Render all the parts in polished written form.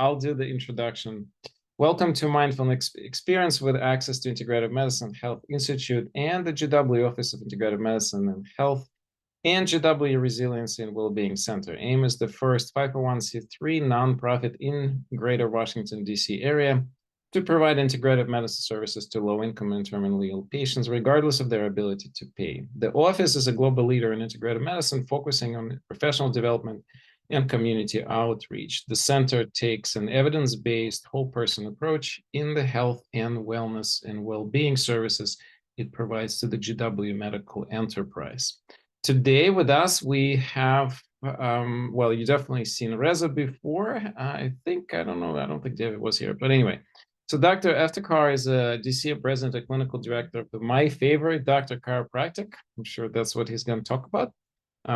I'll do the introduction. Welcome to Mindfulness Experience with access to Integrative Medicine Health Institute and the GW Office of Integrative Medicine and Health and GW Resiliency and Well-being Center. AIM is the first 501c3 nonprofit in Greater Washington, D.C. area to provide integrative medicine services to low-income and terminally ill patients, regardless of their ability to pay. The office is a global leader in integrative medicine, focusing on professional development and community outreach. The center takes an evidence-based whole-person approach in the health and wellness and well-being services it provides to the GW medical enterprise. Today with us, we have, well, you definitely seen Reza before. I don't think David was here, but anyway. So Dr. Eftekhar is a DC president and clinical director of my favorite, Dr. Chiropractic. I'm sure that's what he's going to talk about.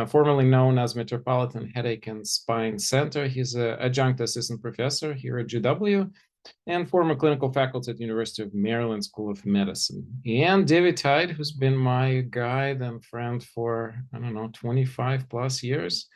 Formerly known as Metropolitan Headache and Spine Center. He's an adjunct assistant professor here at GW and former clinical faculty at the University of Maryland School of Medicine. And Devi Tide, who's been my guide and friend for, 25 plus years.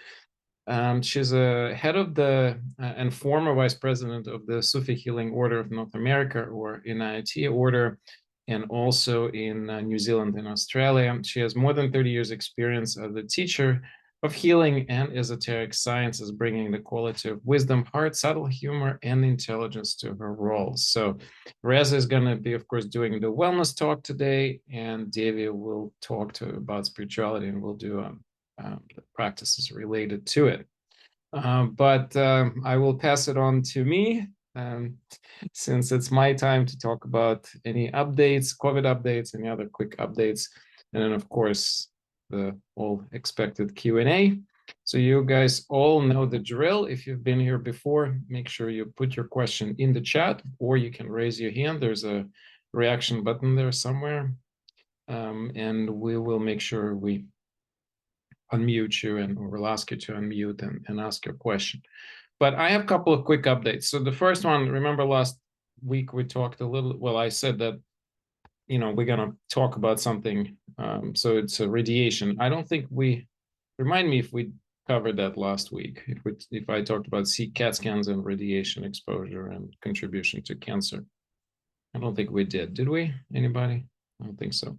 She's a head of the and former vice president of the Sufi Healing Order of North America, or NIT Order, and also in New Zealand and Australia. She has more than 30 years experience as a teacher of healing and esoteric sciences, bringing the quality of wisdom, heart, subtle humor, and intelligence to her roles. So Reza is going to be, of course, doing the wellness talk today, and Devi will talk about spirituality, and we'll do the practices related to it. But I will pass it on to me, since it's my time to talk about any updates, COVID updates, any other quick updates, and then, of course, the all expected Q&A. So you guys all know the drill. If you've been here before, make sure you put your question in the chat, or you can raise your hand. There's a reaction button there somewhere, and we will make sure we unmute you, and we'll ask you to unmute and ask your question. But I have a couple of quick updates. So the first one, remember last week we talked a little, well, I said that, we're going to talk about something. So it's a radiation. I don't think remind me if we covered that last week, if I talked about CAT scans and radiation exposure and contribution to cancer. I don't think we did we? Anybody? I don't think so.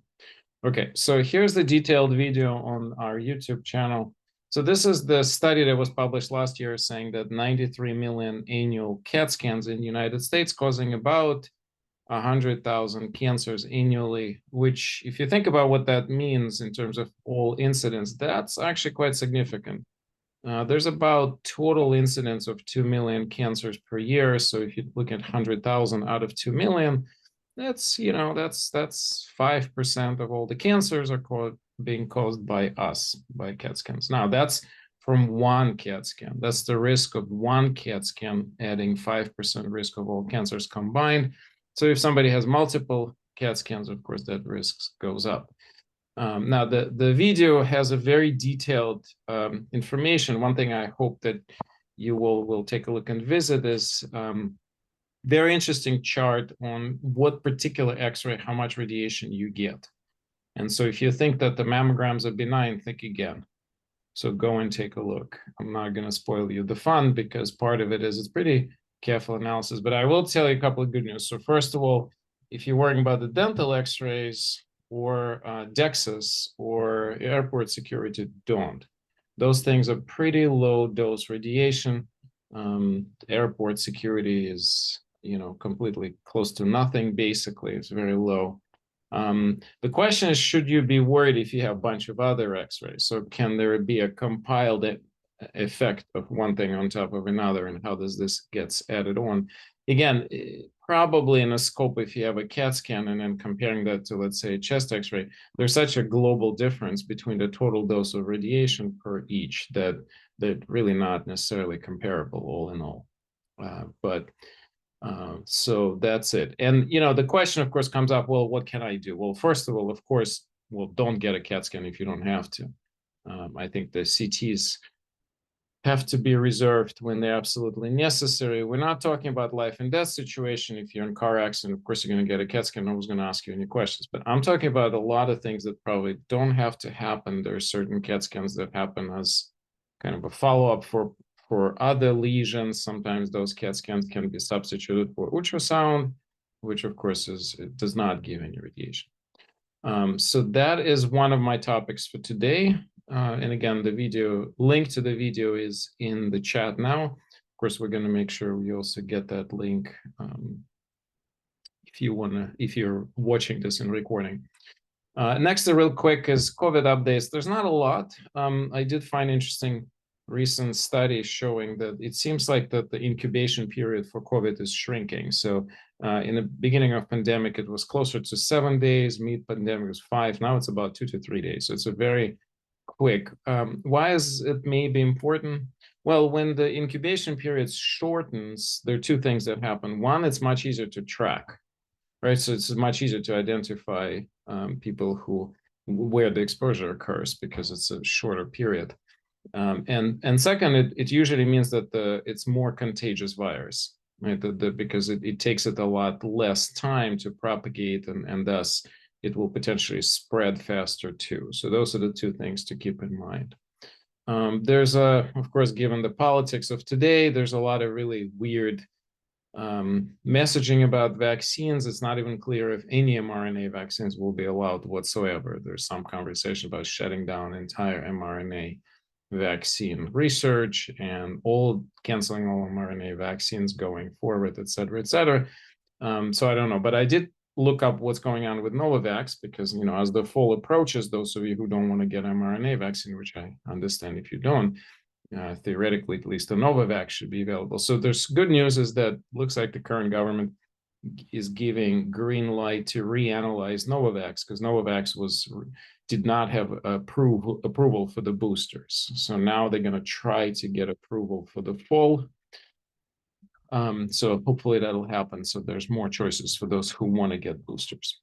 Okay, so here's the detailed video on our YouTube channel. So this is the study that was published last year saying that 93 million annual CAT scans in the United States causing about 100,000 cancers annually, which if you think about what that means in terms of all incidents, that's actually quite significant. There's about total incidence of 2 million cancers per year. So if you look at 100,000 out of 2 million, that's 5% of all the cancers are being caused by us, by CAT scans. Now, that's from one CAT scan. That's the risk of one CAT scan adding 5% risk of all cancers combined. So if somebody has multiple CAT scans, of course, that risk goes up. Now, the video has a very detailed information. One thing I hope that you will take a look and visit is very interesting chart on what particular X-ray, how much radiation you get. And so if you think that the mammograms are benign, think again. So go and take a look. I'm not going to spoil you the fun, because part of it is it's pretty careful analysis, but I will tell you a couple of good news. So first of all, if you're worrying about the dental X-rays or DEXAs or airport security, don't. Those things are pretty low dose radiation. Airport security is completely close to nothing. Basically, it's very low. The question is, should you be worried if you have a bunch of other X-rays? So can there be a compiled effect of one thing on top of another, and how does this gets added on? Again, probably in a scope, if you have a CAT scan and then comparing that to, let's say, a chest X-ray, there's such a global difference between the total dose of radiation per each that really not necessarily comparable all in all. So that's it. And, the question, of course, comes up, well, what can I do? Well, first of all, of course, don't get a CAT scan if you don't have to. I think the CTs have to be reserved when they're absolutely necessary. We're not talking about life and death situation. If you're in a car accident, of course, you're going to get a CAT scan. No one's going to ask you any questions. But I'm talking about a lot of things that probably don't have to happen. There are certain CAT scans that happen as kind of a follow-up for for other lesions, sometimes those CAT scans can be substituted for ultrasound, which of course it does not give any radiation. So that is one of my topics for today. And again, the video link to the video is in the chat now. Of course, we're going to make sure we also get that link if you're watching this in recording. Next, real quick is COVID updates. There's not a lot. I did find interesting recent studies showing that it seems like that the incubation period for COVID is shrinking. So in the beginning of pandemic, it was closer to 7 days. Mid-pandemic was 5. Now it's about 2 to 3 days. So it's a very quick. Why is it maybe important? Well, when the incubation period shortens, there are two things that happen. One, it's much easier to track, right? So it's much easier to identify people where the exposure occurs because it's a shorter period. And second, it usually means that it's more contagious virus, right? Because it takes it a lot less time to propagate, and thus it will potentially spread faster too. So those are the two things to keep in mind. There's of course, given the politics of today, there's a lot of really weird messaging about vaccines. It's not even clear if any mRNA vaccines will be allowed whatsoever. There's some conversation about shutting down entire mRNA vaccine research and canceling all mRNA vaccines going forward, et cetera, et cetera. So I don't know, but I did look up what's going on with Novavax because, as the fall approaches, those of you who don't want to get mRNA vaccine, which I understand if you don't, theoretically, at least the Novavax should be available. So there's good news is that looks like the current government is giving green light to reanalyze Novavax because Novavax did not have approval for the boosters. So now they're going to try to get approval for the fall. So hopefully that'll happen. So there's more choices for those who want to get boosters.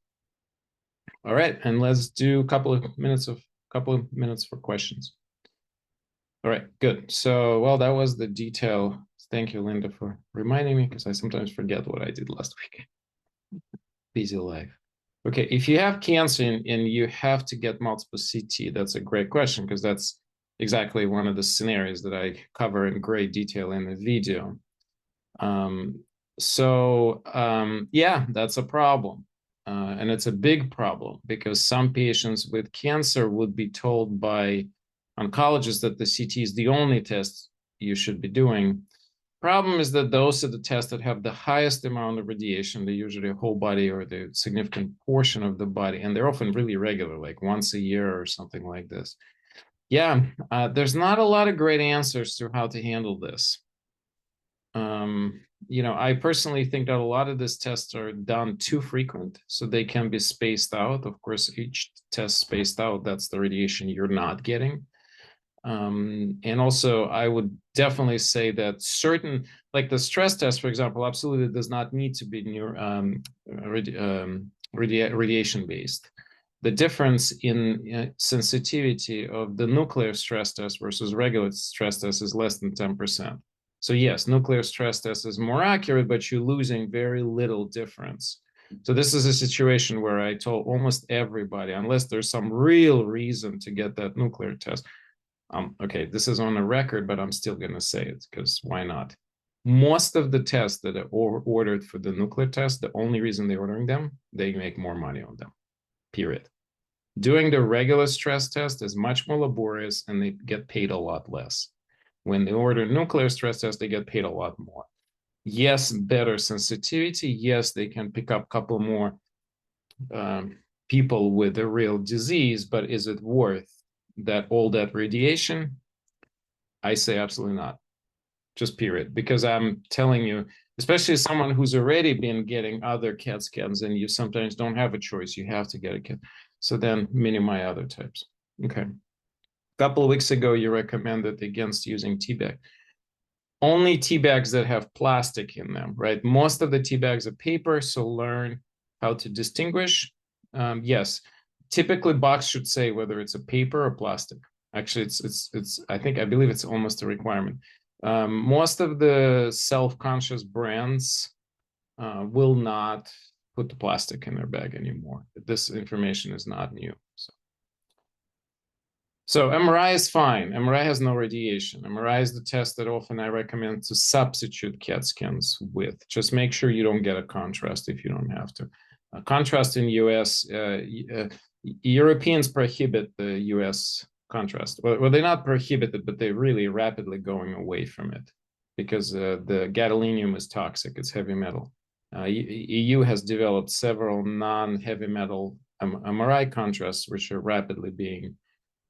All right, and let's do a couple of minutes for questions. All right, good. So, well, that was the detail. Thank you, Linda, for reminding me because I sometimes forget what I did last week. Busy life. Okay, if you have cancer and you have to get multiple CT, that's a great question because that's exactly one of the scenarios that I cover in great detail in the video. Yeah, that's a problem. And it's a big problem because some patients with cancer would be told by oncologists that the CT is the only test you should be doing. Problem is that those are the tests that have the highest amount of radiation. They're usually a whole body or the significant portion of the body, and they're often really regular, like once a year or something like this. Yeah, there's not a lot of great answers to how to handle this. I personally think that a lot of these tests are done too frequent, so they can be spaced out. Of course, each test spaced out, that's the radiation you're not getting. And also, I would definitely say that certain, like the stress test, for example, absolutely does not need to be radiation-based. The difference in sensitivity of the nuclear stress test versus regular stress test is less than 10%. So yes, nuclear stress test is more accurate, but you're losing very little difference. So this is a situation where I told almost everybody, unless there's some real reason to get that nuclear test, okay, this is on a record, but I'm still going to say it because why not? Most of the tests that are ordered for the nuclear test, the only reason they're ordering them, they make more money on them, period. Doing the regular stress test is much more laborious and they get paid a lot less. When they order nuclear stress test, they get paid a lot more. Yes, better sensitivity. Yes, they can pick up a couple more people with a real disease, but is it worth all that radiation? I say absolutely not. Just period. Because I'm telling you, especially someone who's already been getting other CAT scans and you sometimes don't have a choice, you have to get a CAT. So then many of my other types. Okay. A couple of weeks ago, you recommended against using tea bag. Only tea bags that have plastic in them, right? Most of the tea bags are paper, so learn how to distinguish. Yes, typically box should say whether it's a paper or plastic. Actually, I believe it's almost a requirement. Most of the self-conscious brands will not put the plastic in their bag anymore. This information is not new. So. So MRI is fine. MRI has no radiation. MRI is the test that often I recommend to substitute CAT scans with. Just make sure you don't get a contrast if you don't have to. Contrast in US, Europeans prohibit the US contrast. Well, they're not prohibited, but they're really rapidly going away from it because the gadolinium is toxic. It's heavy metal. EU has developed several non-heavy metal MRI contrasts, which are rapidly being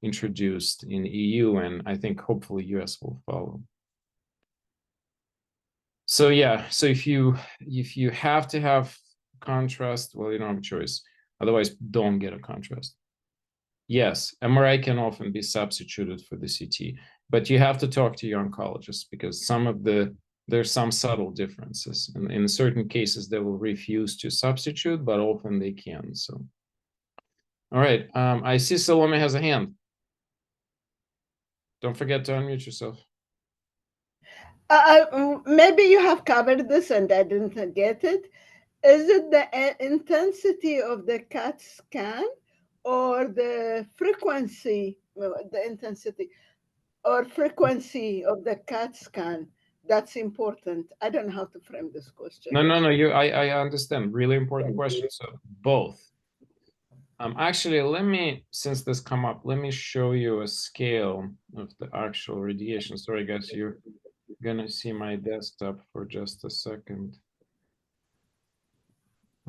introduced in EU, and I think hopefully US will follow. So yeah, so if you have to have contrast, well, you don't have a choice. Otherwise, don't get a contrast. Yes, MRI can often be substituted for the CT, but you have to talk to your oncologist because there's some subtle differences. And in certain cases, they will refuse to substitute, but often they can. So, all right, I see Salome has a hand. Don't forget to unmute yourself. Maybe you have covered this and I didn't get it. Is it the intensity of the CAT scan or the frequency, the intensity or frequency of the CAT scan that's important? I don't know how to frame this question. No, I understand. Really important question. So both. Actually, since this come up, let me show you a scale of the actual radiation. Sorry, guys, you're gonna see my desktop for just a second.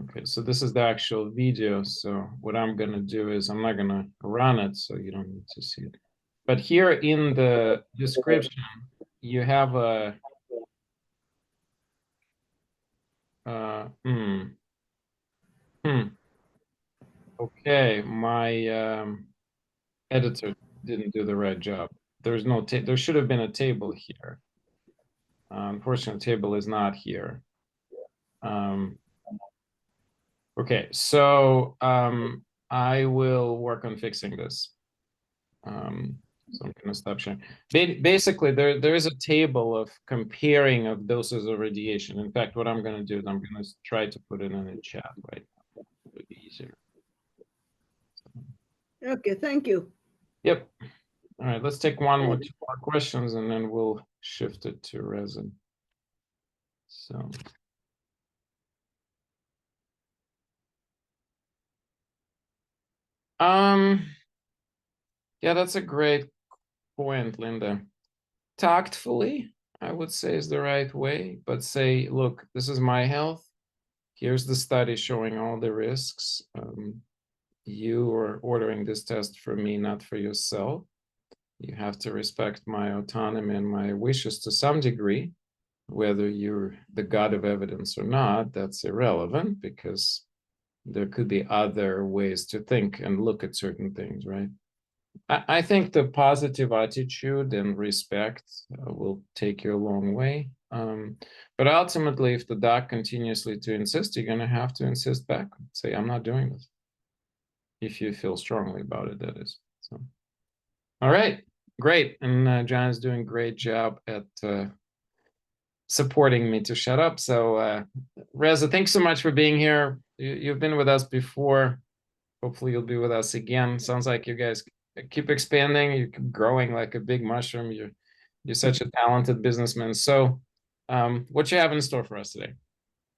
Okay, so this is the actual video. So what I'm gonna do is I'm not gonna run it, so you don't need to see it. But here in the description, you have a Okay, my editor didn't do the right job. There's no there should have been a table here. Unfortunately, table is not here. Okay, so I will work on fixing this. So I'm going to stop sharing. Basically, there is a table of comparing of doses of radiation. In fact, what I'm going to do is I'm going to try to put it in the chat right now. It'll be easier. Okay, thank you. Yep. All right, let's take two more questions and then we'll shift it to Reza. So. Yeah, that's a great point, Linda. Tactfully, I would say is the right way, but say, look, this is my health. Here's the study showing all the risks. You are ordering this test for me, not for yourself. You have to respect my autonomy and my wishes to some degree. Whether you're the god of evidence or not, that's irrelevant because there could be other ways to think and look at certain things, right? I think the positive attitude and respect will take you a long way. But ultimately, if the doc continuously to insist, you're going to have to insist back. Say, I'm not doing this. If you feel strongly about it, that is. So, all right, great. And John is doing a great job at supporting me to shut up. So, Reza, thanks so much for being here. You've been with us before. Hopefully, you'll be with us again. Sounds like you guys keep expanding. You keep growing like a big mushroom. You're such a talented businessman. So, what you have in store for us today?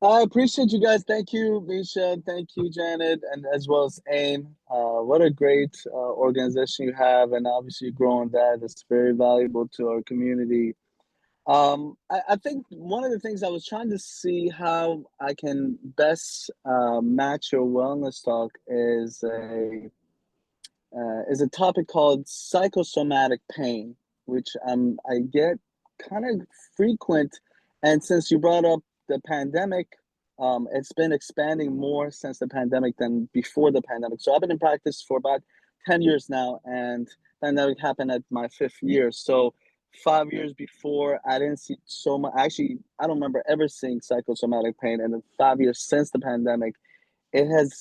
I appreciate you guys. Thank you, Misha. Thank you, Janet, and as well as AIM. What a great organization you have, and obviously growing that. It's very valuable to our community. I think one of the things I was trying to see how I can best match your wellness talk is a topic called psychosomatic pain, which I get kind of frequent. And since you brought up the pandemic, it's been expanding more since the pandemic than before the pandemic. So I've been in practice for about 10 years now, and pandemic happened at my 5th year. So 5 years before, I didn't see so much. Actually, I don't remember ever seeing psychosomatic pain. And in 5 years since the pandemic, it has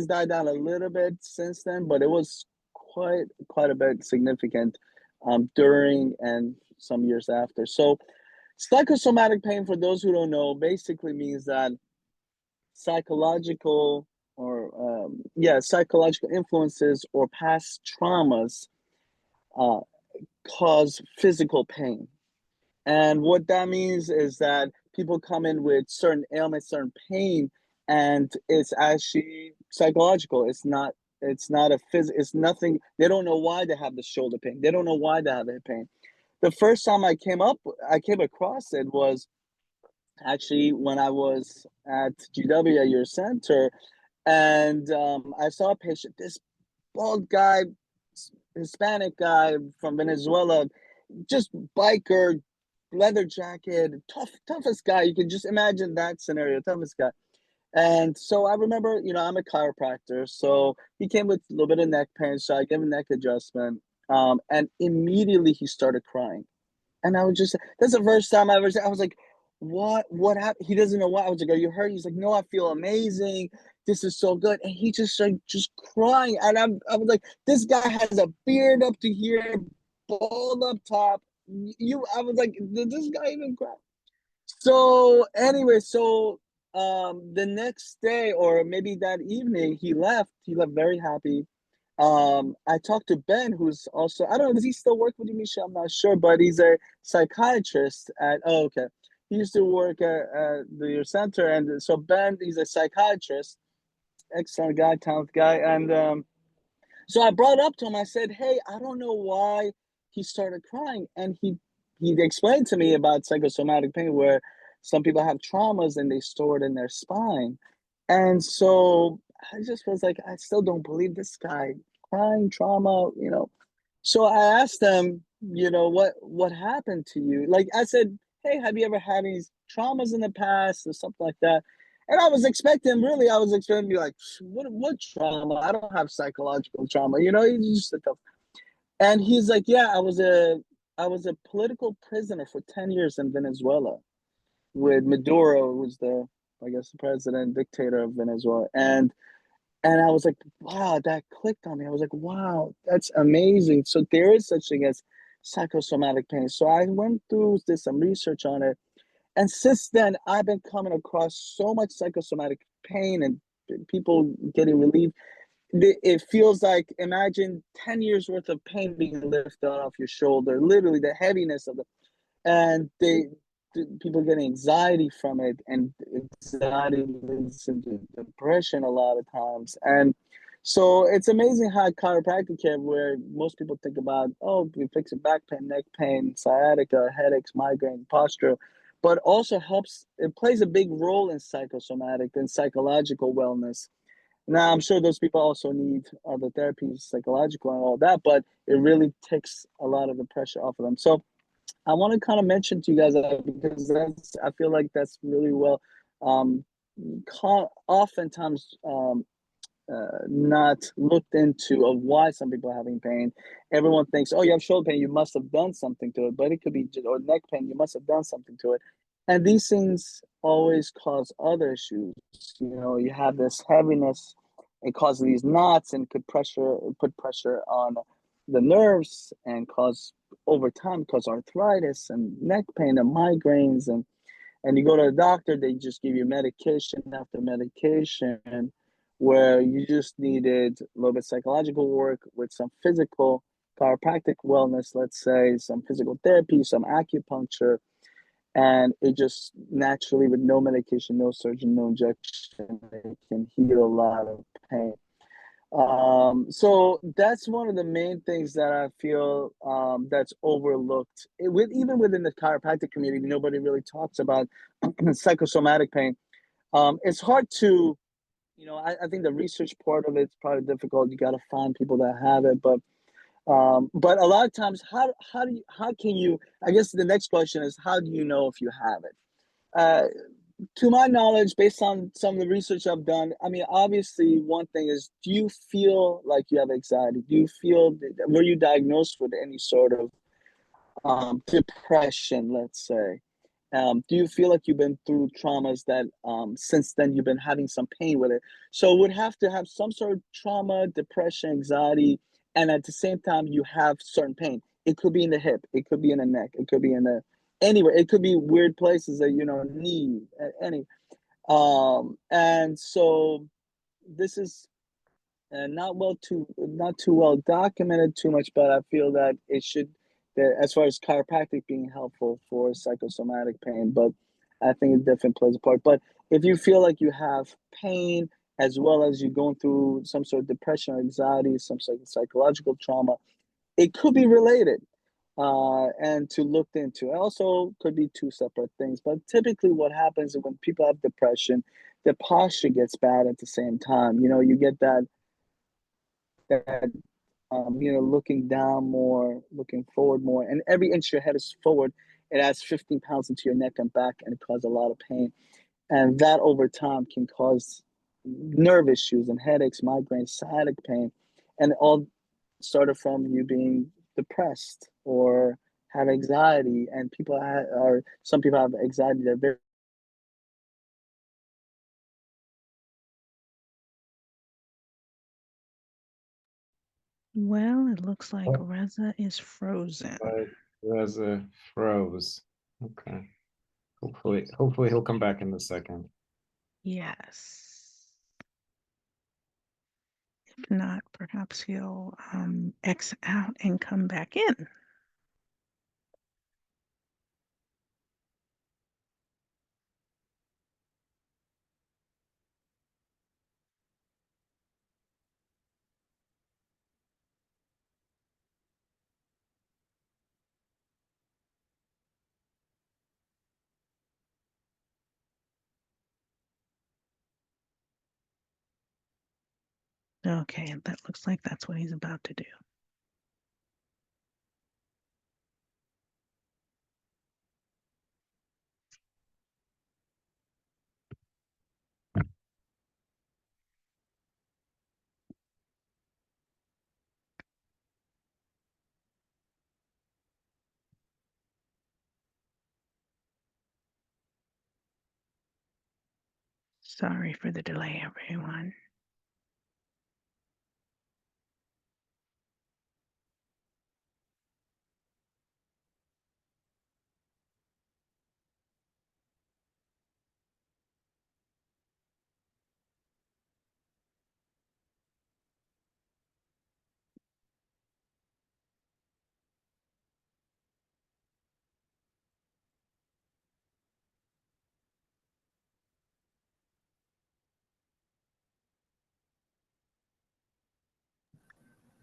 died down a little bit since then, but it was quite a bit significant during and some years after. So psychosomatic pain, for those who don't know, basically means that psychological psychological influences or past traumas uh, cause physical pain. And what that means is that people come in with certain ailments, certain pain, and it's actually psychological. It's not it's nothing. They don't know why they have the shoulder pain. They don't know why they have that pain. The first time I came across it was actually when I was at GW at your center, and I saw a patient, this bald guy, Hispanic guy from Venezuela, just biker, leather jacket, toughest guy. You can just imagine that scenario, toughest guy. And so I remember, I'm a chiropractor, so he came with a little bit of neck pain, so I gave him neck adjustment, and immediately he started crying. And I was just, that's the first time I was like, what happened? He doesn't know why. I was like, are you hurt? He's like, no, I feel amazing. This is so good. And he just started just crying. And I was like, this guy has a beard up to here, bald up top. I was like, did this guy even cry? So anyway, the next day or maybe that evening, he left very happy. I talked to Ben, who's also, I don't know, does he still work with you, Misha? I'm not sure, but he's a psychiatrist oh, okay. He used to work at your center. And so Ben, he's a psychiatrist, excellent guy, talented guy. And so I brought up to him, I said, hey, I don't know why he started crying. And he explained to me about psychosomatic pain, where some people have traumas and they store it in their spine. And so I just was like, I still don't believe this guy, crying, trauma. So I asked them, what happened to you? Like I said, hey, have you ever had any traumas in the past or something like that? And I was expecting to be like, what trauma? I don't have psychological trauma. He's just a tough. And he's like, yeah, I was a political prisoner for 10 years in Venezuela with Maduro, who was I guess, the president, dictator of Venezuela. And I was like, wow, that clicked on me. I was like, wow, that's amazing. So there is such thing as psychosomatic pain. So I went through, did some research on it. And since then, I've been coming across so much psychosomatic pain and people getting relief. It feels like, imagine 10 years worth of pain being lifted off your shoulder, literally the heaviness of it. And people getting anxiety from it, and anxiety leads into depression a lot of times. And so it's amazing how chiropractic care, where most people think about, oh, we fix back pain, neck pain, sciatica, headaches, migraine, posture, but also it plays a big role in psychosomatic and psychological wellness. Now, I'm sure those people also need other therapies, psychological and all that, but it really takes a lot of the pressure off of them. So I want to kind of mention to you guys that, because I feel like that's really well, um, oftentimes not looked into of why some people are having pain. Everyone thinks, oh, you have shoulder pain, you must have done something to it, but it could be or neck pain, you must have done something to it. And these things always cause other issues. You have this heaviness, it causes these knots and put pressure on the nerves and over time cause arthritis and neck pain and migraines. And you go to the doctor, they just give you medication after medication, where you just needed a little bit psychological work with some physical chiropractic wellness, let's say, some physical therapy, some acupuncture, and it just naturally, with no medication, no surgeon, no injection, it can heal a lot of pain. So that's one of the main things that I feel that's overlooked. Even within the chiropractic community, nobody really talks about psychosomatic pain. It's hard to, I think the research part of it's probably difficult. You got to find people that have it, but a lot of times, how can you? I guess the next question is, how do you know if you have it? Uh, to my knowledge, based on some of the research I've done, I mean, obviously, one thing is, do you feel like you have anxiety? Were you diagnosed with any sort of depression, let's say? Do you feel like you've been through traumas that since then you've been having some pain with it? So would have to have some sort of trauma, depression, anxiety, and at the same time you have certain pain. It could be in the hip, it could be in the neck, it could be in the anywhere. It could be weird places that knee, any. And so this is not too well documented too much, but I feel that it should, that as far as chiropractic being helpful for psychosomatic pain, but I think it definitely plays a part. But if you feel like you have pain as well as you're going through some sort of depression or anxiety, some sort of psychological trauma, it could be related and to look into. It also could be two separate things, but typically what happens is when people have depression, their posture gets bad at the same time. You know, you get that looking down more, looking forward more, and every inch your head is forward, it adds 15 pounds into your neck and back, and it causes a lot of pain. And that over time can cause nerve issues and headaches, migraines, sciatic pain, and all started from you being depressed or have anxiety. And some people have anxiety that very. Well, it looks like Reza is frozen. Reza froze. Okay. Hopefully he'll come back in a second. Yes. If not, perhaps he'll X out and come back in. Okay, that looks like that's what he's about to do. Sorry for the delay, everyone.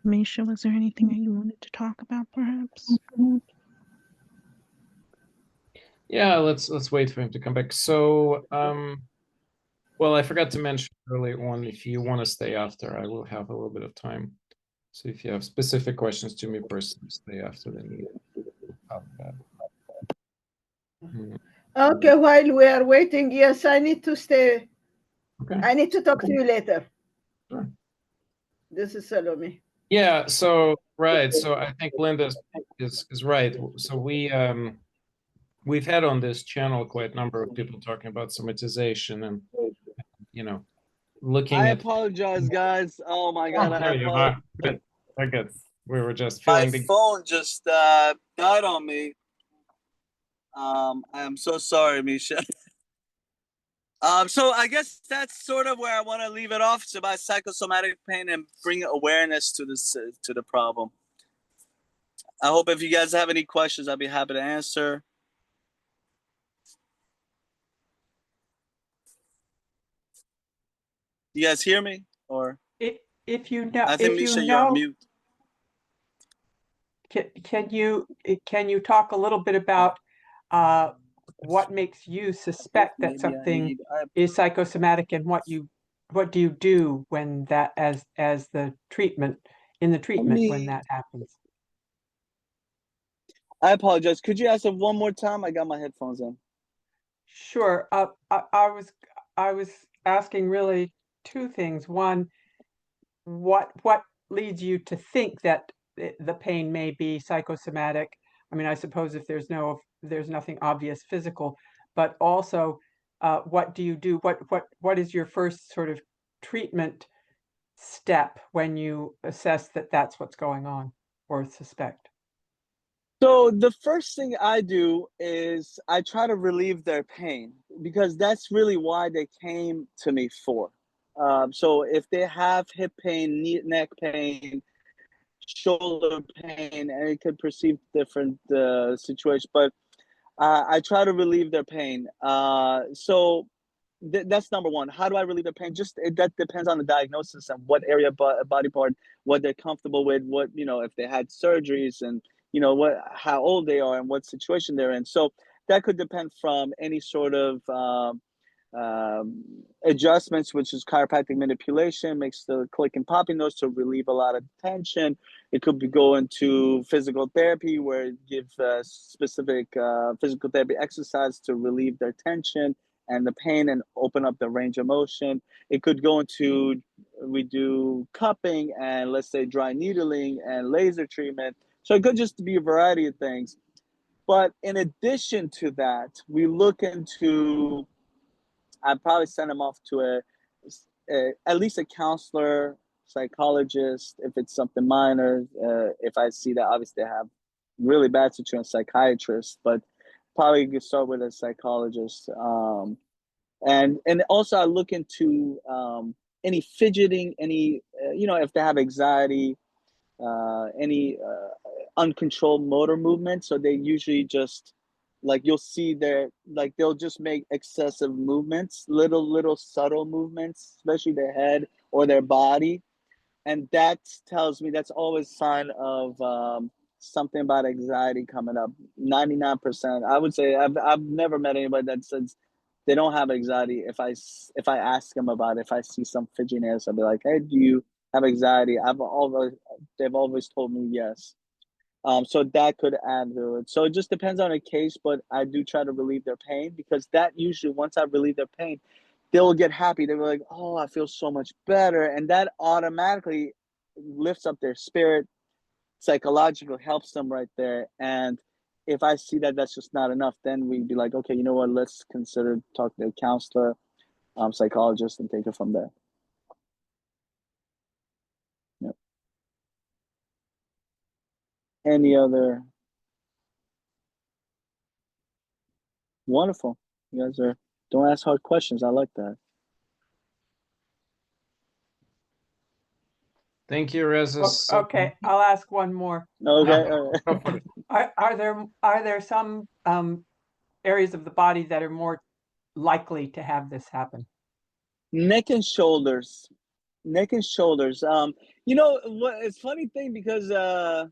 Misha, was there anything that you wanted to talk about, perhaps? Yeah, let's wait for him to come back. So, well, I forgot to mention early on, if you want to stay after, I will have a little bit of time. So if you have specific questions to me personally, stay after the meeting. Okay, while we are waiting, yes, I need to stay. Okay. I need to talk to you later. Sure. This is Salome. Yeah, so right. So I think Linda is right. So we've had on this channel quite a number of people talking about somatization and, you know, looking I at. apologize, guys. Oh my God, There you are. Good. Good. We were just feeling my phone just died on me. I am so sorry, Misha. So I guess that's sort of where I want to leave it off. It's about psychosomatic pain and bring awareness to this to the problem. I hope if you guys have any questions, I'll be happy to answer. You guys hear me? Or if you know, I think Misha, you're on mute. Can you talk a little bit about what makes you suspect that something is psychosomatic, and what do you do when that as the treatment when that happens? I apologize. Could you ask it one more time? I got my headphones in. Sure. I was asking really two things. One, what leads you to think that the pain may be psychosomatic? I mean, I suppose if there's nothing obvious physical, but also what do you do? What is your first sort of treatment step when you assess that that's what's going on or suspect? So the first thing I do is I try to relieve their pain, because that's really why they came to me for. So if they have hip pain, neck pain, shoulder pain, and it could perceive different situations, but I try to relieve their pain. So that's number one. How do I relieve their pain? That depends on the diagnosis and what area, body part, what they're comfortable with, what, if they had surgeries, and how old they are and what situation they're in. So that could depend from any sort of um, adjustments, which is chiropractic manipulation, makes the click and popping noise to relieve a lot of tension. It could be going to physical therapy, where it gives specific physical therapy exercise to relieve their tension and the pain and open up the range of motion. It could go into, we do cupping and, let's say, dry needling and laser treatment. So it could just be a variety of things. But in addition to that, we look into, I'd probably send them off to at least a counselor, psychologist, if it's something minor. If I see that obviously they have really bad situation, psychiatrist, but probably you could start with a psychologist. And also I look into any fidgeting, any if they have anxiety, any uncontrolled motor movement. So they usually just, like, you'll see they'll just make excessive movements, little subtle movements, especially their head or their body, and that tells me, that's always a sign of something about anxiety coming up. 99%, I would say, I've never met anybody that says they don't have anxiety. If I ask them about it, if I see some fidgetiness, I'll be like, hey, do you have anxiety? They've always told me yes. So that could add to it. So it just depends on a case, but I do try to relieve their pain, because that usually, once I relieve their pain, they'll get happy. They'll be like, oh, I feel so much better. And that automatically lifts up their spirit, psychological, helps them right there. And if I see that that's just not enough, then we'd be like, okay, you know what, let's consider talking to a counselor, psychologist, and take it from there. Yep. Any other? Wonderful. You guys don't ask hard questions. I like that. Thank you, Reza. Okay, I'll ask one more. Okay. Go for it. Are there some areas of the body that are more likely to have this happen? Neck and shoulders. It's funny thing, because after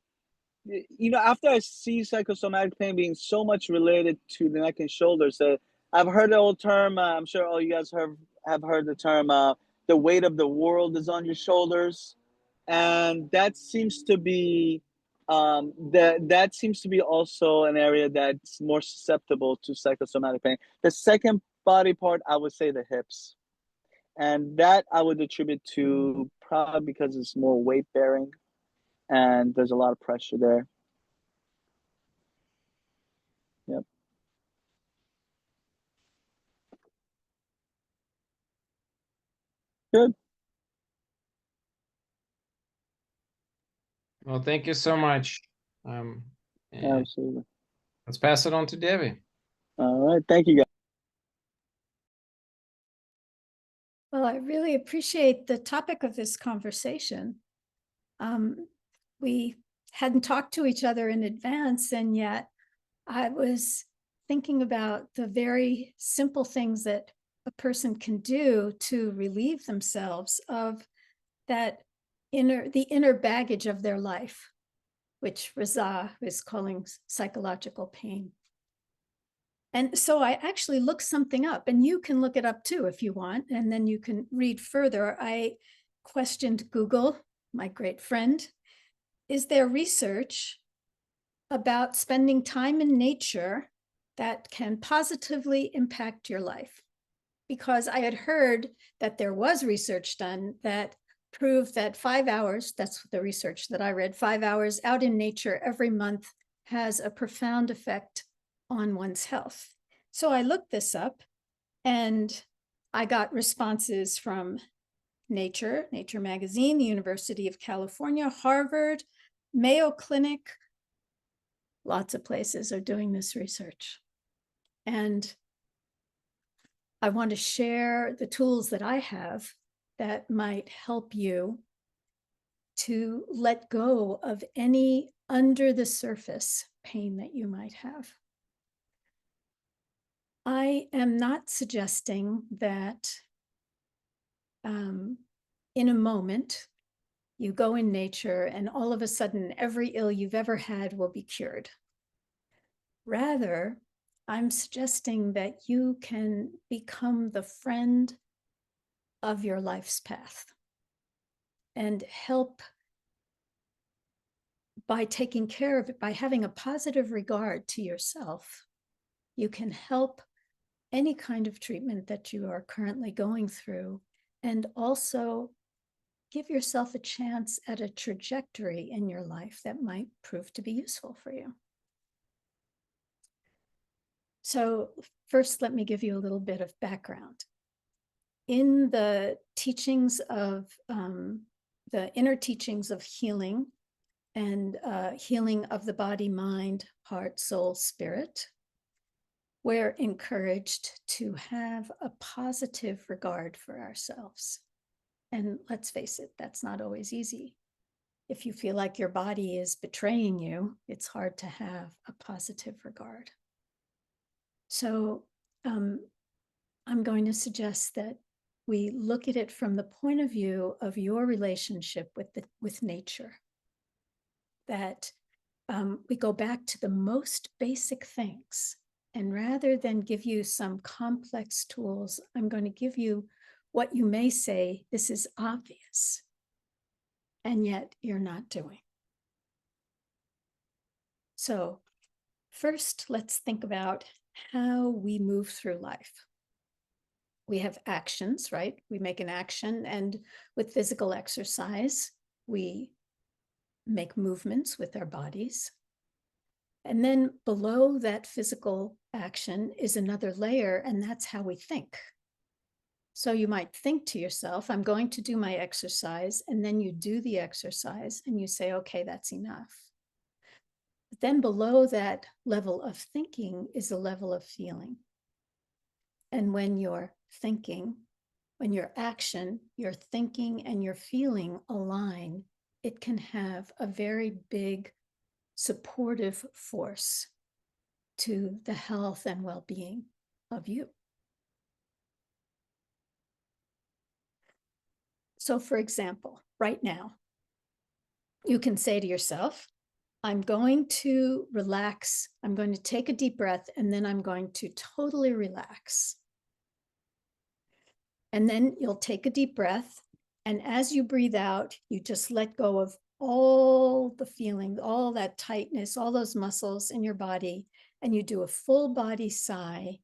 I see psychosomatic pain being so much related to the neck and shoulders, I've heard the old term, I'm sure all you guys have heard the term, the weight of the world is on your shoulders. And that seems to be that seems to be also an area that's more susceptible to psychosomatic pain. The second body part, I would say the hips. And that I would attribute to probably because it's more weight bearing and there's a lot of pressure there. Yep. Good. Well, thank you so much. Absolutely. Let's pass it on to Devi. All right. Thank you, guys. Well, I really appreciate the topic of this conversation. We hadn't talked to each other in advance, and yet I was thinking about the very simple things that a person can do to relieve themselves of the inner baggage of their life, which Reza is calling psychological pain. And so I actually looked something up, and you can look it up too if you want, and then you can read further. I questioned Google, my great friend. Is there research about spending time in nature that can positively impact your life? Because I had heard that there was research done that proved that 5 hours, that's the research that I read, 5 hours out in nature every month has a profound effect on one's health. So I looked this up, and I got responses from Nature Magazine, the University of California, Harvard, Mayo Clinic. Lots of places are doing this research. And I want to share the tools that I have that might help you to let go of any under the surface pain that you might have. I am not suggesting that in a moment you go in nature and all of a sudden every ill you've ever had will be cured. Rather, I'm suggesting that you can become the friend of your life's path and help by taking care of it, by having a positive regard to yourself. You can help any kind of treatment that you are currently going through, and also give yourself a chance at a trajectory in your life that might prove to be useful for you. So first, let me give you a little bit of background. In the teachings of the inner teachings of healing and healing of the body, mind, heart, soul, spirit, we're encouraged to have a positive regard for ourselves. And let's face it, that's not always easy. If you feel like your body is betraying you, it's hard to have a positive regard. So I'm going to suggest that we look at it from the point of view of your relationship with nature. That we go back to the most basic things. And rather than give you some complex tools, I'm going to give you what you may say, this is obvious, and yet you're not doing. So first, let's think about how we move through life. We have actions, right? We make an action, and with physical exercise, we make movements with our bodies. And then below that physical action is another layer, and that's how we think. So you might think to yourself, I'm going to do my exercise, and then you do the exercise and you say, okay, that's enough. But then below that level of thinking is a level of feeling. And when you're thinking, when your action, your thinking and your feeling align, it can have a very big supportive force to the health and well-being of you. So for example, right now, you can say to yourself, I'm going to relax, I'm going to take a deep breath, and then I'm going to totally relax. And then you'll take a deep breath, and as you breathe out, you just let go of all the feeling, all that tightness, all those muscles in your body, and you do a full body sigh,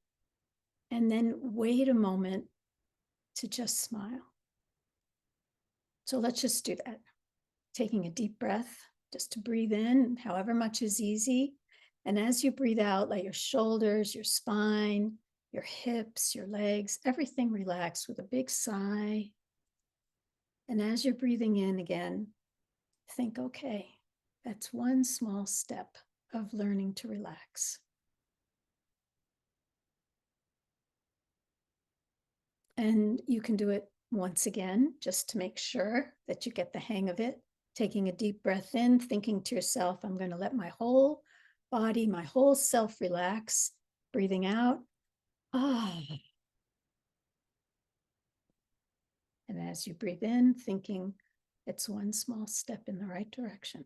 and then wait a moment to just smile. So let's just do that. Taking a deep breath, just to breathe in, however much is easy. And as you breathe out, let your shoulders, your spine, your hips, your legs, everything relax with a big sigh. And as you're breathing in again, think, okay, that's one small step of learning to relax. And you can do it once again, just to make sure that you get the hang of it. Taking a deep breath in, thinking to yourself, I'm going to let my whole body, my whole self relax. Breathing out. Ah. And as you breathe in, thinking it's one small step in the right direction.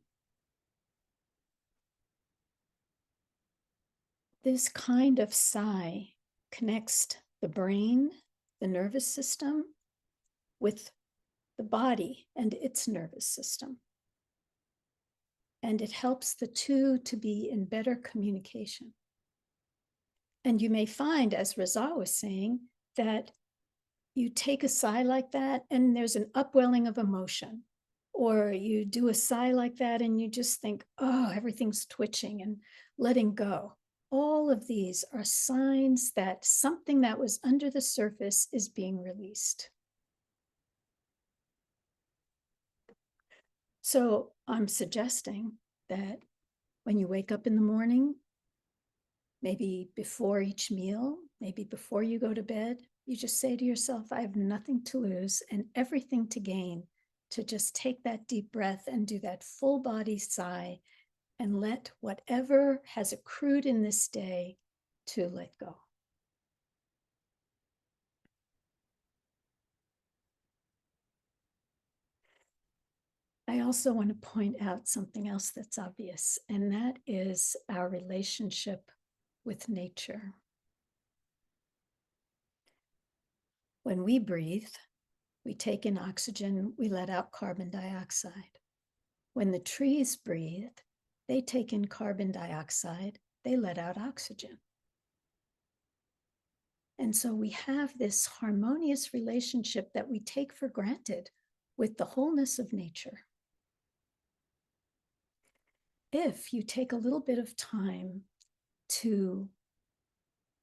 This kind of sigh connects the brain, the nervous system, with the body and its nervous system. And it helps the two to be in better communication. And you may find, as Reza was saying, that you take a sigh like that and there's an upwelling of emotion. Or you do a sigh like that and you just think, oh, everything's twitching and letting go. All of these are signs that something that was under the surface is being released. So I'm suggesting that when you wake up in the morning, maybe before each meal, maybe before you go to bed, You just say to yourself, I have nothing to lose and everything to gain, to just take that deep breath and do that full body sigh and let whatever has accrued in this day to let go. I also want to point out something else that's obvious, and that is our relationship with nature. When we breathe, we take in oxygen, we let out carbon dioxide. When the trees breathe, they take in carbon dioxide, they let out oxygen. And so we have this harmonious relationship that we take for granted with the wholeness of nature. If you take a little bit of time to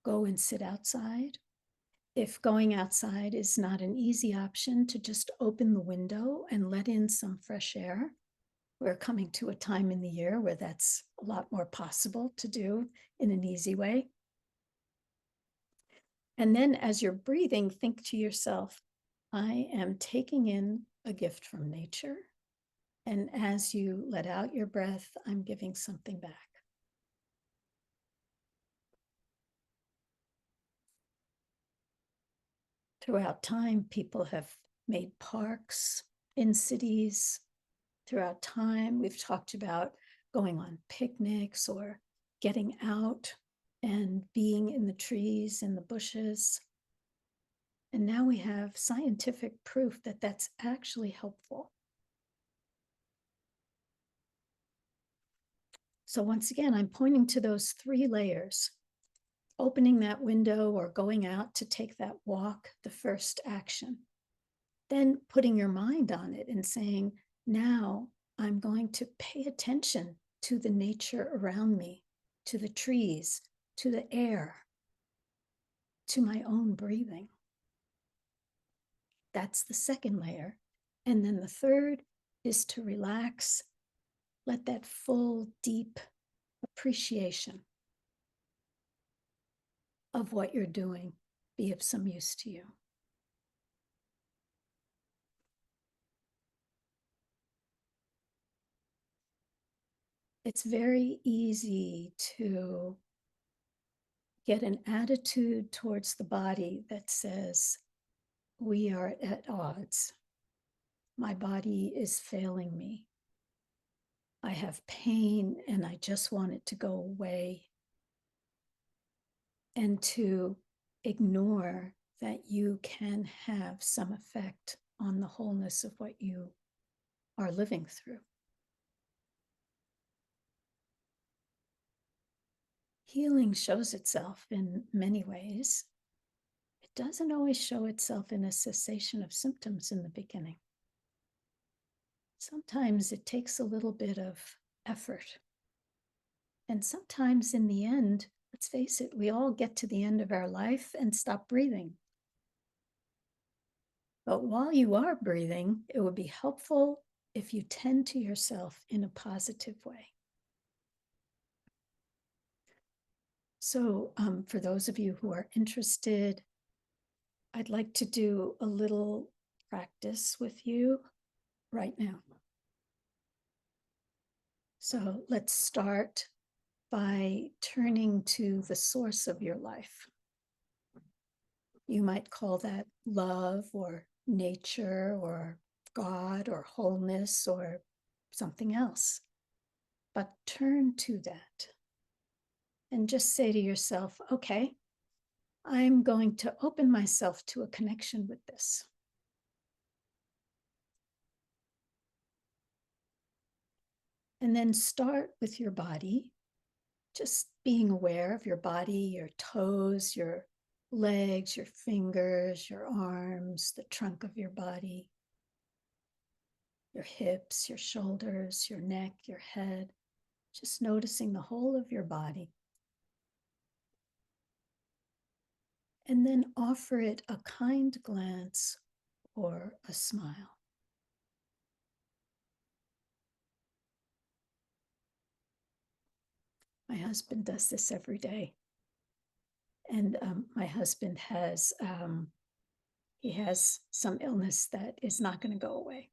go and sit outside, if going outside is not an easy option, to just open the window and let in some fresh air. We're coming to a time in the year where that's a lot more possible to do in an easy way. And then as you're breathing, think to yourself, I am taking in a gift from nature. And as you let out your breath, I'm giving something back. Throughout time, people have made parks in cities. Throughout time, we've talked about going on picnics or getting out and being in the trees and the bushes. And now we have scientific proof that that's actually helpful. So once again, I'm pointing to those 3 layers. Opening that window or going out to take that walk, the first action. Then putting your mind on it and saying, now I'm going to pay attention to the nature around me, to the trees, to the air, to my own breathing. That's the second layer. And then the third is to relax, let that full, deep appreciation of what you're doing be of some use to you. It's very easy to get an attitude towards the body that says, we are at odds. My body is failing me. I have pain and I just want it to go away. And to ignore that you can have some effect on the wholeness of what you are living through. Healing shows itself in many ways. It doesn't always show itself in a cessation of symptoms in the beginning. Sometimes it takes a little bit of effort. And sometimes in the end, let's face it, we all get to the end of our life and stop breathing. But while you are breathing, it would be helpful if you tend to yourself in a positive way. So for those of you who are interested, I'd like to do a little practice with you right now. So let's start by turning to the source of your life. You might call that love or nature or God or wholeness or something else. But turn to that and just say to yourself, okay, I'm going to open myself to a connection with this. And then start with your body, just being aware of your body, your toes, your legs, your fingers, your arms, the trunk of your body, your hips, your shoulders, your neck, your head, just noticing the whole of your body. And then offer it a kind glance or a smile. My husband does this every day. And my husband has he has some illness that is not going to go away.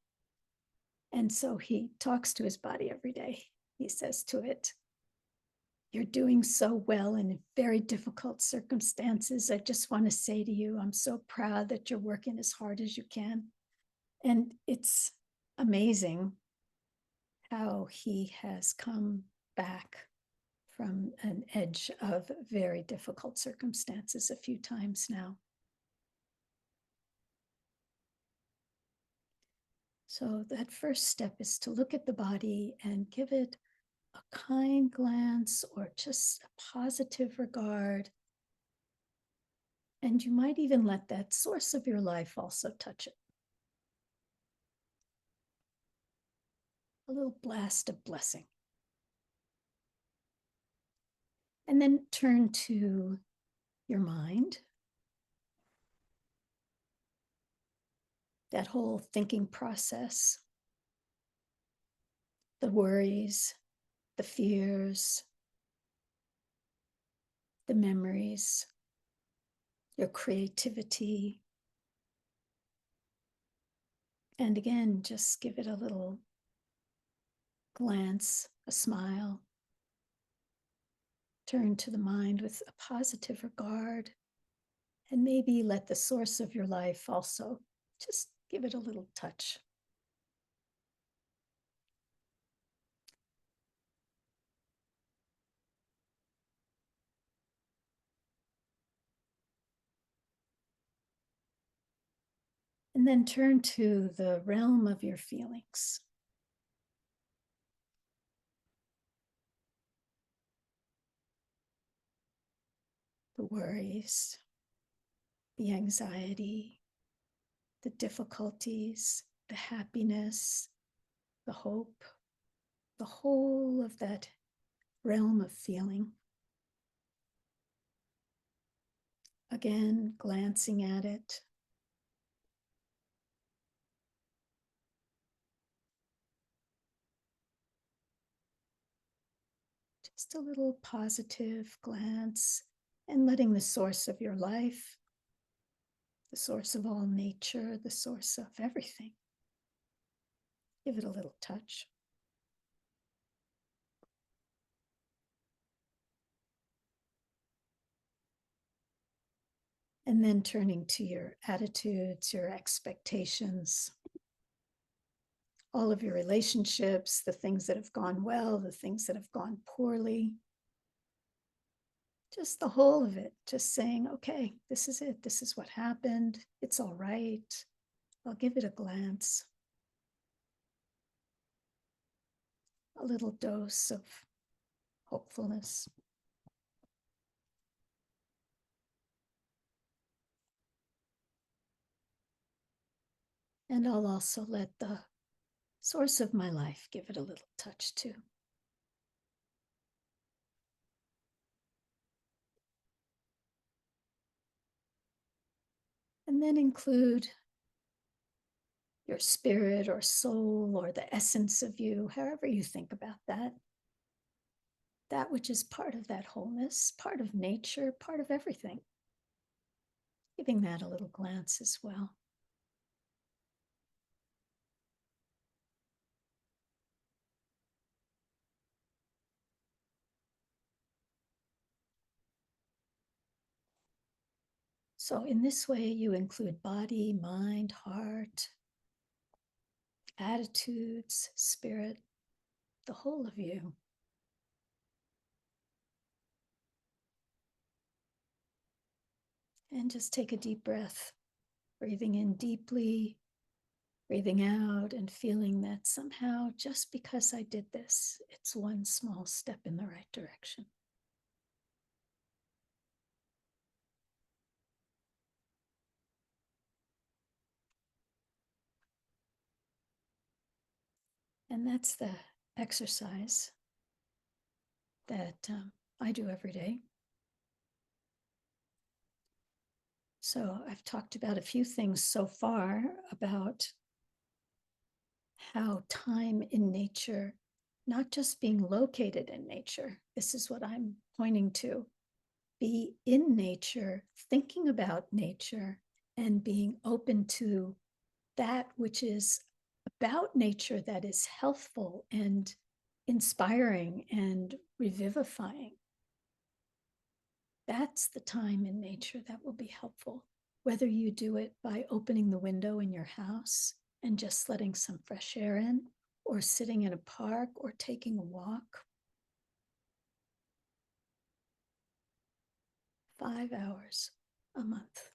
And so he talks to his body every day. He says to it, "You're doing so well in very difficult circumstances. I just want to say to you, I'm so proud that you're working as hard as you can." And it's amazing how he has come back from an edge of very difficult circumstances a few times now. So that first step is to look at the body and give it a kind glance or just a positive regard. And you might even let that source of your life also touch it. A little blast of blessing. And then turn to your mind. That whole thinking process, the worries, the fears, the memories, your creativity. And again, just give it a little glance, a smile. Turn to the mind with a positive regard, and maybe let the source of your life also just give it a little touch. And then turn to the realm of your feelings. The worries, the anxiety, the difficulties, the happiness, the hope, the whole of that realm of feeling. Again, glancing at it. Just a little positive glance and letting the source of your life, the source of all nature, the source of everything, give it a little touch. And then turning to your attitudes, your expectations, all of your relationships, the things that have gone well, the things that have gone poorly. Just the whole of it, just saying, okay, this is it. This is what happened. It's all right. I'll give it a glance. A little dose of hopefulness. And I'll also let the source of my life give it a little touch too. And then include your spirit or soul or the essence of you, however you think about that. That which is part of that wholeness, part of nature, part of everything. Giving that a little glance as well. So in this way, you include body, mind, heart, attitudes, spirit, the whole of you. And just take a deep breath, breathing in deeply, breathing out, and feeling that somehow, just because I did this, it's one small step in the right direction. And that's the exercise that I do every day. So I've talked about a few things so far about how time in nature, not just being located in nature, this is what I'm pointing to, be in nature, thinking about nature, and being open to that which is about nature that is healthful and inspiring and revivifying. That's the time in nature that will be helpful, whether you do it by opening the window in your house and just letting some fresh air in, or sitting in a park, or taking a walk. 5 hours a month.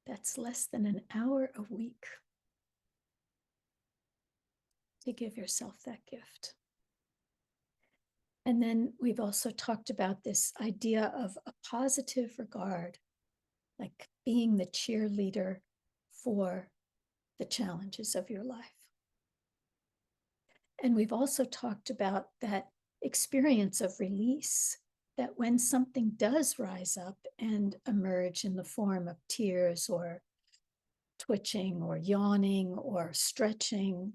That's less than an hour a week to give yourself that gift. And then we've also talked about this idea of a positive regard, like being the cheerleader for the challenges of your life. And we've also talked about that experience of release, that when something does rise up and emerge in the form of tears or twitching or yawning or stretching,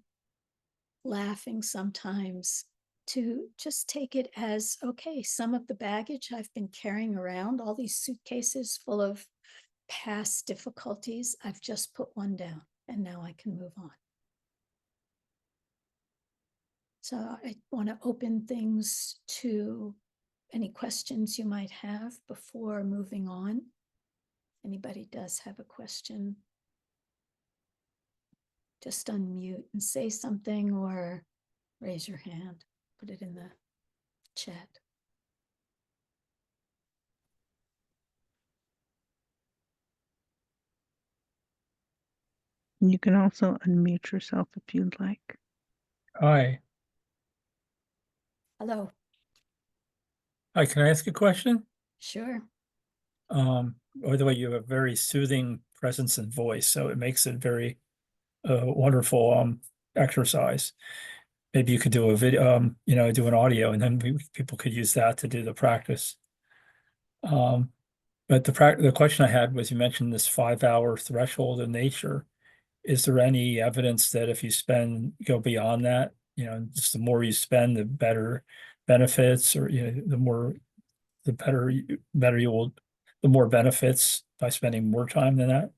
laughing sometimes, to just take it as, okay, some of the baggage I've been carrying around, all these suitcases full of past difficulties, I've just put one down and now I can move on. So I want to open things to any questions you might have before moving on. Anybody does have a question, just unmute and say something, or raise your hand, put it in the chat. You can also unmute yourself if you'd like. Hi. Hello. Hi, can I ask a question? Sure. By the way, you have a very soothing presence and voice, so it makes it very wonderful exercise. Maybe you could do a video, do an audio, and then people could use that to do the practice. But the question I had was, you mentioned this 5-hour threshold in nature. Is there any evidence that if you go beyond that, just the more you spend, the better benefits, or the more benefits by spending more time than that?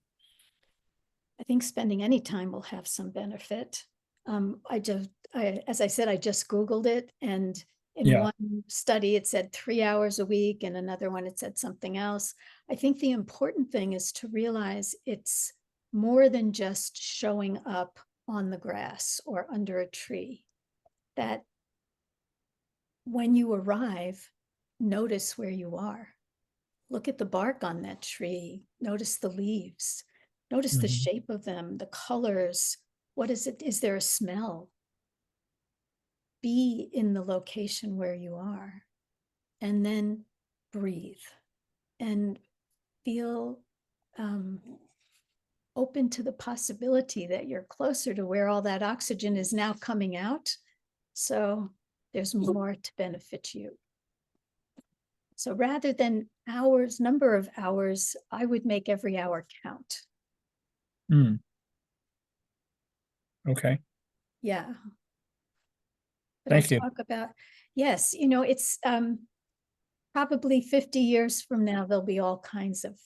I think spending any time will have some benefit. As I said, I just Googled it, and in one study it said 3 hours a week, and another one it said something else. I think the important thing is to realize it's more than just showing up on the grass or under a tree. That when you arrive, notice where you are. Look at the bark on that tree. Notice the leaves. Notice the shape of them, the colors. What is it? Is there a smell? Be in the location where you are, and then breathe and feel open to the possibility that you're closer to where all that oxygen is now coming out. So there's more to benefit you. So rather than hours, number of hours, I would make every hour count. Okay. Yeah. But Thank you. Talk about, yes, it's probably 50 years from now, there'll be all kinds of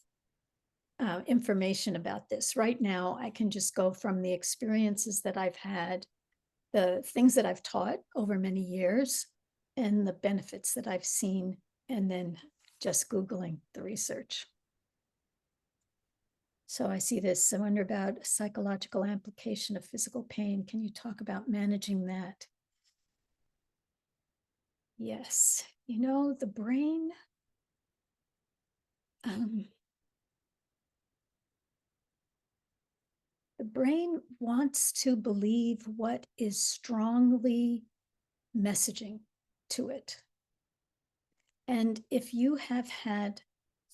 information about this. Right now, I can just go from the experiences that I've had, the things that I've taught over many years, and the benefits that I've seen, and then just Googling the research. So I see this. I wonder about psychological application of physical pain. Can you talk about managing that? Yes. The brain, the brain wants to believe what is strongly messaging to it. And if you have had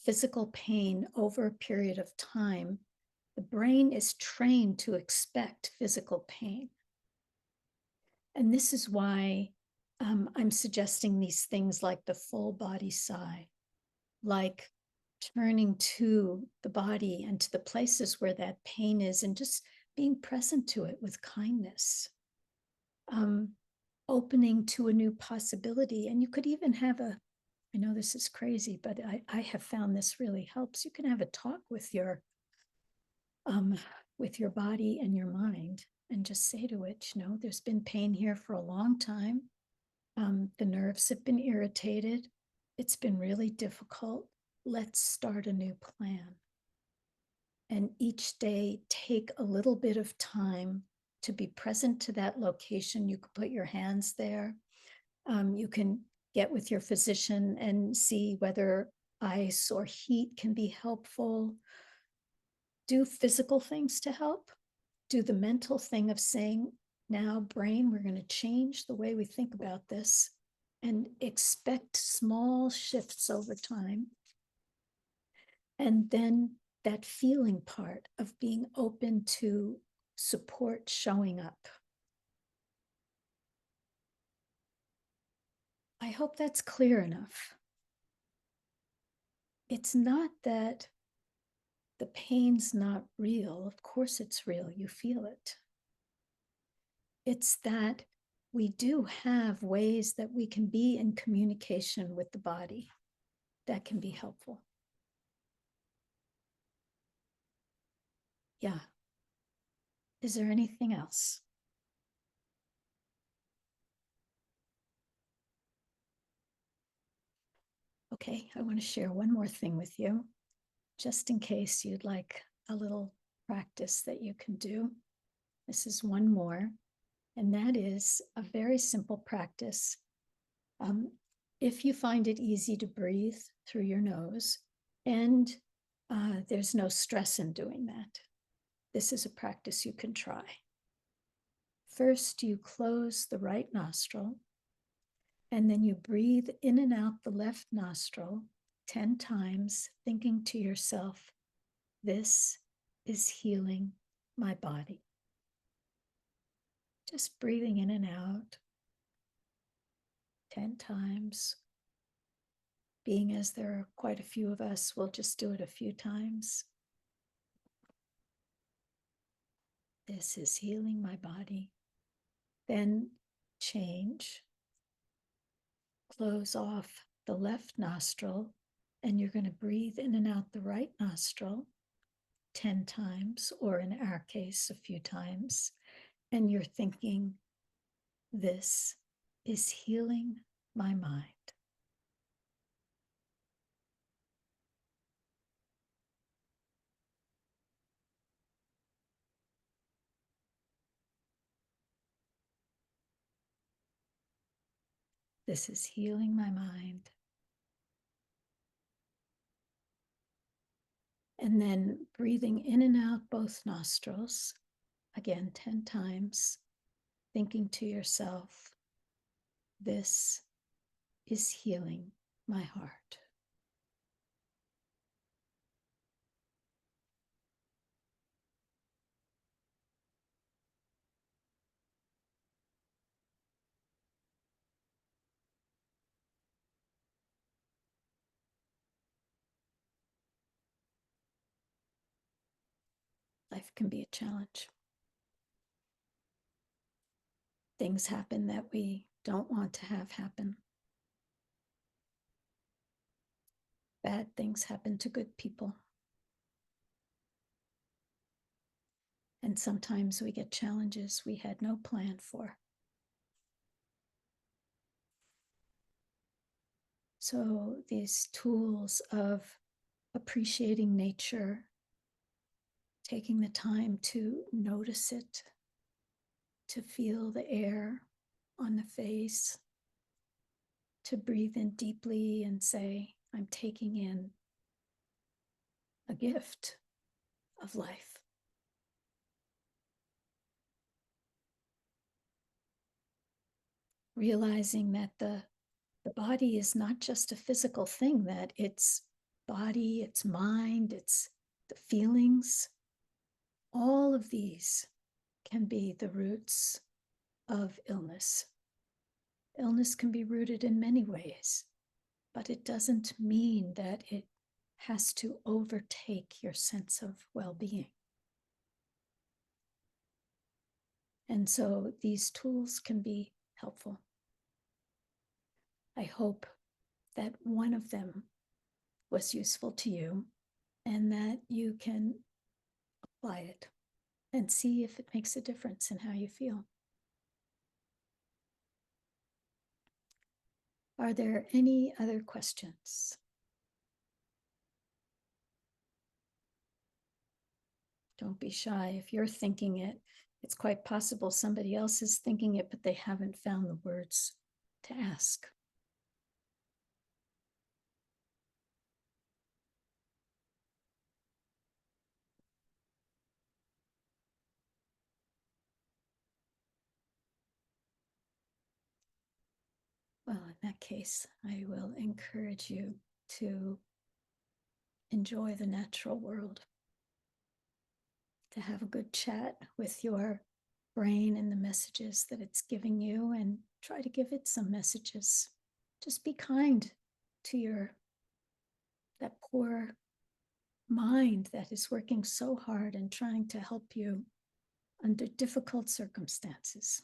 physical pain over a period of time, the brain is trained to expect physical pain. And this is why I'm suggesting these things like the full body sigh, like turning to the body and to the places where that pain is, and just being present to it with kindness, opening to a new possibility. And you could even have I know this is crazy, but I have found this really helps. You can have a talk with your with your body and your mind, and just say to it, you know, there's been pain here for a long time. The nerves have been irritated. It's been really difficult. Let's start a new plan. And each day, take a little bit of time to be present to that location. You could put your hands there. You can get with your physician and see whether ice or heat can be helpful. Do physical things to help. Do the mental thing of saying, now, brain, we're going to change the way we think about this, and expect small shifts over time. And then that feeling part of being open to support showing up. I hope that's clear enough. It's not that the pain's not real. Of course it's real. You feel it. It's that we do have ways that we can be in communication with the body that can be helpful. Yeah. Is there anything else? Okay, I want to share one more thing with you, just in case you'd like a little practice that you can do. This is one more, and that is a very simple practice. If you find it easy to breathe through your nose, and there's no stress in doing that, this is a practice you can try. First, you close the right nostril, and then you breathe in and out the left nostril 10 times, thinking to yourself, this is healing my body. Just breathing in and out 10 times. Being as there are quite a few of us, we'll just do it a few times. This is healing my body. Then change. Close off the left nostril, and you're going to breathe in and out the right nostril 10 times, or in our case, a few times. And you're thinking, this is healing my mind. This is healing my mind. And then breathing in and out both nostrils, again, 10 times, thinking to yourself, this is healing my heart. Life can be a challenge. Things happen that we don't want to have happen. Bad things happen to good people. And sometimes we get challenges we had no plan for. So these tools of appreciating nature, taking the time to notice it, to feel the air on the face, to breathe in deeply and say, I'm taking in a gift of life. Realizing that the body is not just a physical thing, that it's body, it's mind, it's the feelings. All of these can be the roots of illness. Illness can be rooted in many ways, but it doesn't mean that it has to overtake your sense of well-being. And so these tools can be helpful. I hope that one of them was useful to you and that you can apply it and see if it makes a difference in how you feel. Are there any other questions? Don't be shy. If you're thinking it, it's quite possible somebody else is thinking it, but they haven't found the words to ask. Well, in that case, I will encourage you to enjoy the natural world, to have a good chat with your brain and the messages that it's giving you, and try to give it some messages. Just be kind to that poor mind that is working so hard and trying to help you under difficult circumstances.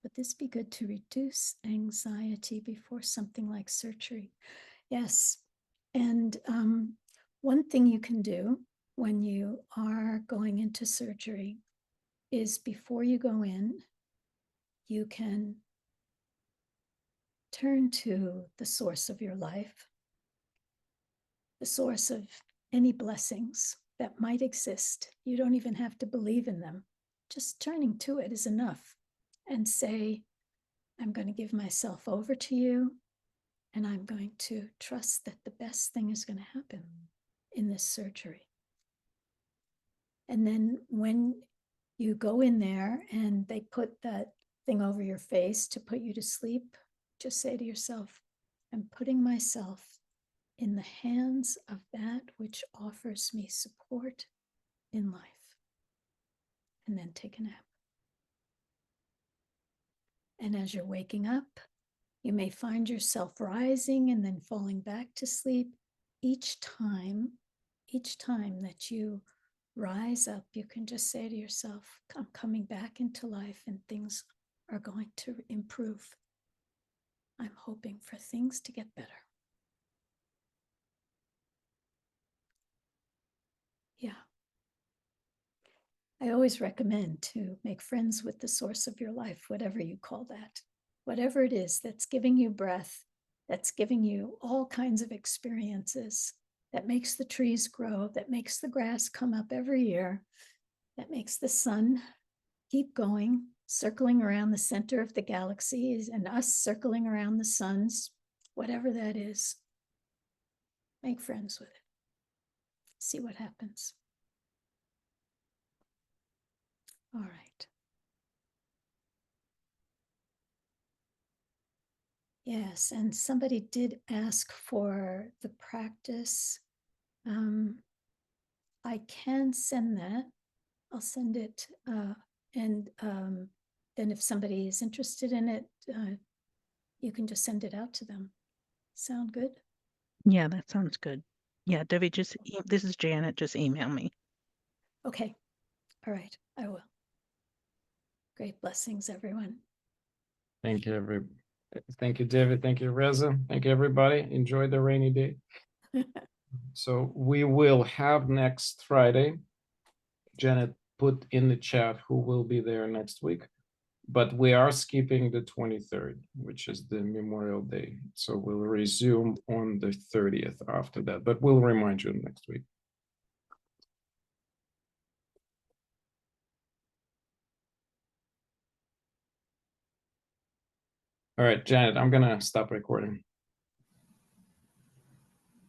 Would this be good to reduce anxiety before something like surgery? Yes. And one thing you can do when you are going into surgery is, before you go in, you can turn to the source of your life, the source of any blessings that might exist. You don't even have to believe in them. Just turning to it is enough. And say, I'm going to give myself over to you, and I'm going to trust that the best thing is going to happen in this surgery. And then when you go in there and they put that thing over your face to put you to sleep, just say to yourself, I'm putting myself in the hands of that which offers me support in life. And then take a nap. And as you're waking up, you may find yourself rising and then falling back to sleep. Each time that you rise up, you can just say to yourself, I'm coming back into life and things are going to improve. I'm hoping for things to get better. Yeah. I always recommend to make friends with the source of your life, whatever you call that. Whatever it is that's giving you breath, that's giving you all kinds of experiences, that makes the trees grow, that makes the grass come up every year, that makes the sun keep going, circling around the center of the galaxies and us circling around the suns, whatever that is. Make friends with it. See what happens. All right. Yes, and somebody did ask for the practice. I can send that. I'll send it. And then if somebody is interested in it, you can just send it out to them. Sound good? Yeah, that sounds good. Yeah, Debbie, this is Janet. Just email me. Okay. All right. I will. Great blessings, everyone. Thank you, Thank you, David. Thank you, Reza. Thank you, everybody. Enjoy the rainy day. So we will have next Friday. Janet put in the chat who will be there next week, but we are skipping the 23rd, which is the Memorial Day. So we'll resume on the 30th after that, but we'll remind you next week. All right, Janet, I'm gonna stop recording.